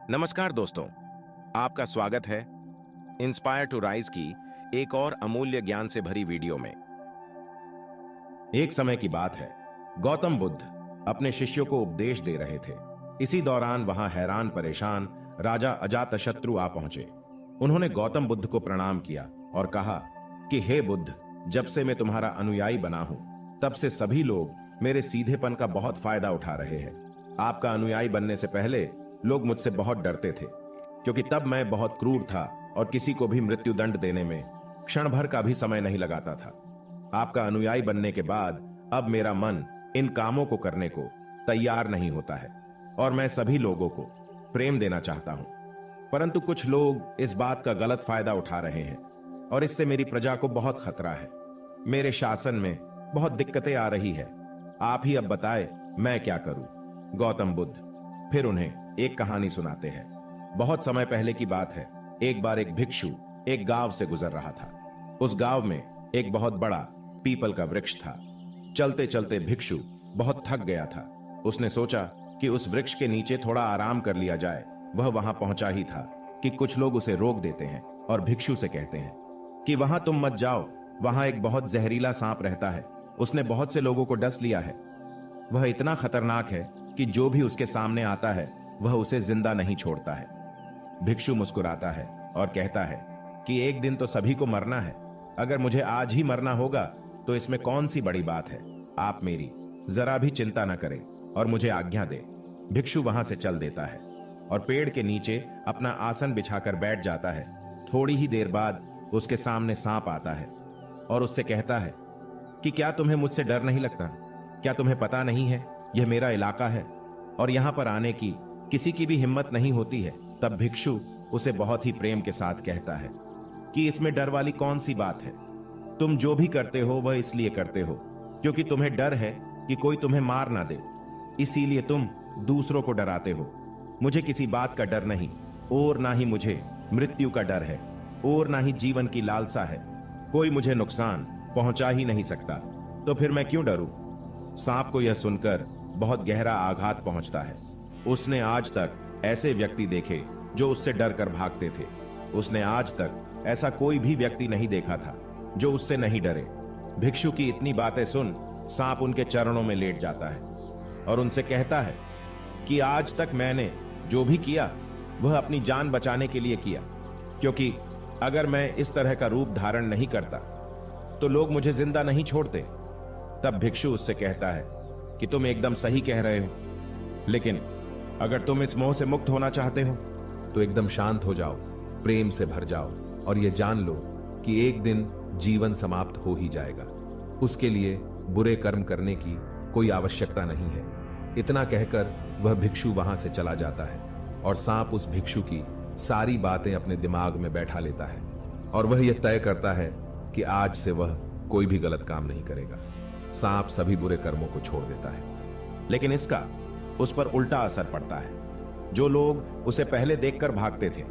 नमस्कार दोस्तों, आपका स्वागत है इंस्पायर टू राइज की एक और अमूल्य ज्ञान से भरी वीडियो में। एक समय की बात है, गौतम बुद्ध अपने शिष्यों को उपदेश दे रहे थे। इसी दौरान वहां हैरान परेशान राजा अजातशत्रु आ पहुंचे। उन्होंने गौतम बुद्ध को प्रणाम किया और कहा कि हे बुद्ध, जब से मैं तुम्हारा अनुयायी बना हूं तब से सभी लोग मेरे सीधेपन का बहुत फायदा उठा रहे हैं। आपका अनुयायी बनने से पहले लोग मुझसे बहुत डरते थे, क्योंकि तब मैं बहुत क्रूर था और किसी को भी मृत्यु दंड देने में क्षण भर का भी समय नहीं लगाता था। आपका अनुयायी बनने के बाद अब मेरा मन इन कामों को करने को तैयार नहीं होता है और मैं सभी लोगों को प्रेम देना चाहता हूं। परंतु कुछ लोग इस बात का गलत फायदा उठा रहे हैं और इससे मेरी प्रजा को बहुत खतरा है। मेरे शासन में बहुत दिक्कतें आ रही है। आप ही अब बताएं मैं क्या करूं। गौतम बुद्ध फिर उन्हें एक कहानी सुनाते हैं। बहुत समय पहले की बात है। एक बार एक भिक्षु एक गांव से गुजर रहा था। उस गांव में एक बहुत बड़ा पीपल का वृक्ष था। चलते चलते भिक्षु बहुत थक गया था। उसने सोचा कि उस वृक्ष के नीचे थोड़ा आराम कर लिया जाए। वह वहां पहुंचा ही था कि कुछ लोग उसे रोक देते हैं और भिक्षु से कहते हैं कि वहां तुम मत जाओ, वहां एक बहुत जहरीला सांप रहता है। उसने बहुत से लोगों को डस लिया है। वह इतना खतरनाक है कि जो भी उसके सामने आता है वह उसे जिंदा नहीं छोड़ता है। भिक्षु मुस्कुराता है और कहता है कि एक दिन तो सभी को मरना है। अगर मुझे आज ही मरना होगा तो इसमें कौन सी बड़ी बात है। आप मेरी जरा भी चिंता न करें और मुझे आज्ञा दे। भिक्षु वहां से चल देता है और पेड़ के नीचे अपना आसन बिछाकर बैठ जाता है। थोड़ी ही देर बाद उसके सामने सांप आता है और उससे कहता है कि क्या तुम्हें मुझसे डर नहीं लगता? क्या तुम्हें पता नहीं है यह मेरा इलाका है और यहां पर आने की किसी की भी हिम्मत नहीं होती है? तब भिक्षु उसे बहुत ही प्रेम के साथ कहता है कि इसमें डर वाली कौन सी बात है। तुम जो भी करते हो वह इसलिए करते हो क्योंकि तुम्हें डर है कि कोई तुम्हें मार ना दे, इसीलिए तुम दूसरों को डराते हो। मुझे किसी बात का डर नहीं और ना ही मुझे मृत्यु का डर है और ना ही जीवन की लालसा है। कोई मुझे नुकसान पहुंचा ही नहीं सकता, तो फिर मैं क्यों डरूं? सांप को यह सुनकर बहुत गहरा आघात पहुंचता है। उसने आज तक ऐसे व्यक्ति देखे जो उससे डर कर भागते थे। उसने आज तक ऐसा कोई भी व्यक्ति नहीं देखा था जो उससे नहीं डरे। भिक्षु की इतनी बातें सुन सांप उनके चरणों में लेट जाता है और उनसे कहता है कि आज तक मैंने जो भी किया वह अपनी जान बचाने के लिए किया, क्योंकि अगर मैं इस तरह का रूप धारण नहीं करता तो लोग मुझे जिंदा नहीं छोड़ते। तब भिक्षु उससे कहता है कि तुम एकदम सही कह रहे हो, लेकिन अगर तुम इस मोह से मुक्त होना चाहते हो तो एकदम शांत हो जाओ, प्रेम से भर जाओ और ये जान लो कि एक दिन जीवन समाप्त हो ही जाएगा। उसके लिए बुरे कर्म करने की कोई आवश्यकता नहीं है। इतना कहकर वह भिक्षु वहां से चला जाता है और सांप उस भिक्षु की सारी बातें अपने दिमाग में बैठा लेता है और वह यह तय करता है कि आज से वह कोई भी गलत काम नहीं करेगा। सांप सभी बुरे कर्मों को छोड़ देता है, लेकिन इसका उस पर उल्टा असर पड़ता है। जो लोग उसे पहले देखकर भागते थे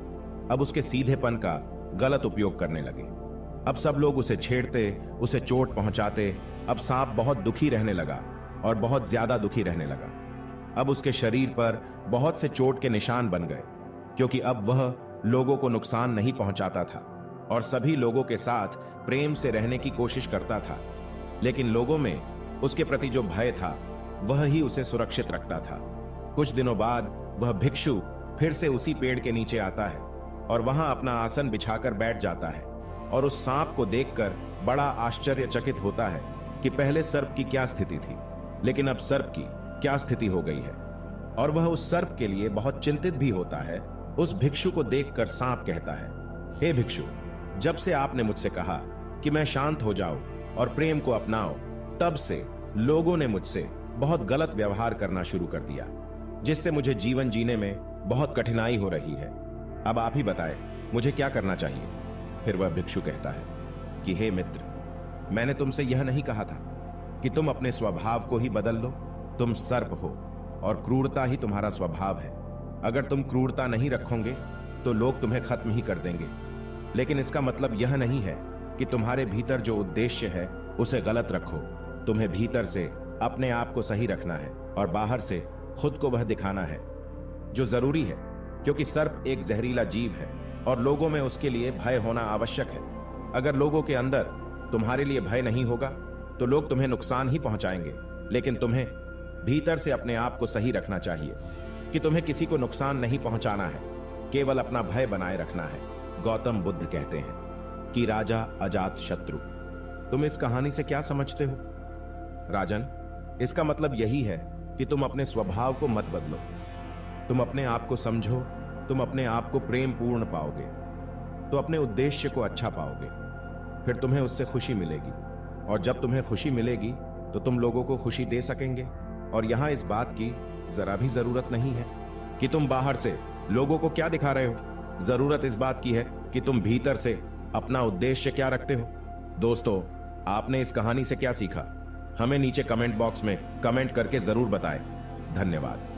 अब उसके सीधेपन का गलत उपयोग करने लगे। अब सब लोग उसे छेड़ते, उसे चोट पहुंचाते। अब सांप बहुत दुखी रहने लगा और बहुत ज्यादा दुखी रहने लगा। अब उसके शरीर पर बहुत से चोट के निशान बन गए, क्योंकि अब वह लोगों को नुकसान नहीं पहुंचाता था और सभी लोगों के साथ प्रेम से रहने की कोशिश करता था। लेकिन लोगों में उसके प्रति जो भय था वह ही उसे सुरक्षित रखता था। कुछ दिनों बाद वह भिक्षु फिर से उसी पेड़ के नीचे आता है और वहां अपना आसन बिछाकर बैठ जाता है और उस सांप को देखकर बड़ा आश्चर्यचकित होता है कि पहले सर्प की क्या स्थिति थी, लेकिन अब सर्प की क्या स्थिति हो गई है। और वह उस सर्प के लिए बहुत चिंतित भी होता है। उस भिक्षु को देखकर सांप कहता है, हे भिक्षु, जब से आपने मुझसे कहा कि मैं शांत हो जाऊं और प्रेम को अपनाओ, तब से लोगों ने मुझसे बहुत गलत व्यवहार करना शुरू कर दिया, जिससे मुझे जीवन जीने में बहुत कठिनाई हो रही है। अब आप ही बताएं मुझे क्या करना चाहिए। फिर वह भिक्षु कहता है कि हे मित्र, मैंने तुमसे यह नहीं कहा था कि तुम अपने स्वभाव को ही बदल लो। तुम सर्प हो और क्रूरता ही तुम्हारा स्वभाव है। अगर तुम क्रूरता नहीं रखोगे तो लोग तुम्हें खत्म ही कर देंगे। लेकिन इसका मतलब यह नहीं है कि तुम्हारे भीतर जो उद्देश्य है उसे गलत रखो। तुम्हें भीतर से अपने आप को सही रखना है और बाहर से खुद को वह दिखाना है जो जरूरी है। क्योंकि सर्प एक जहरीला जीव है और लोगों में उसके लिए भय होना आवश्यक है। अगर लोगों के अंदर तुम्हारे लिए भय नहीं होगा तो लोग तुम्हें नुकसान ही पहुंचाएंगे, लेकिन तुम्हें भीतर से अपने आप को सही रखना चाहिए कि तुम्हें किसी को नुकसान नहीं पहुंचाना है, केवल अपना भय बनाए रखना है। गौतम बुद्ध कहते हैं कि राजा अजात शत्रु। तुम इस कहानी से क्या समझते हो? राजन, इसका मतलब यही है कि तुम अपने स्वभाव को मत बदलो। तुम अपने आप को समझो, तुम अपने आप को प्रेम पूर्ण पाओगे तो अपने उद्देश्य को अच्छा पाओगे, फिर तुम्हें उससे खुशी मिलेगी, और जब तुम्हें खुशी मिलेगी तो तुम लोगों को खुशी दे सकेंगे। और यहां इस बात की जरा भी जरूरत नहीं है कि तुम बाहर से लोगों को क्या दिखा रहे हो। जरूरत इस बात की है कि तुम भीतर से अपना उद्देश्य क्या रखते हो। दोस्तों, आपने इस कहानी से क्या सीखा? हमें नीचे कमेंट बॉक्स में कमेंट करके जरूर बताएं। धन्यवाद।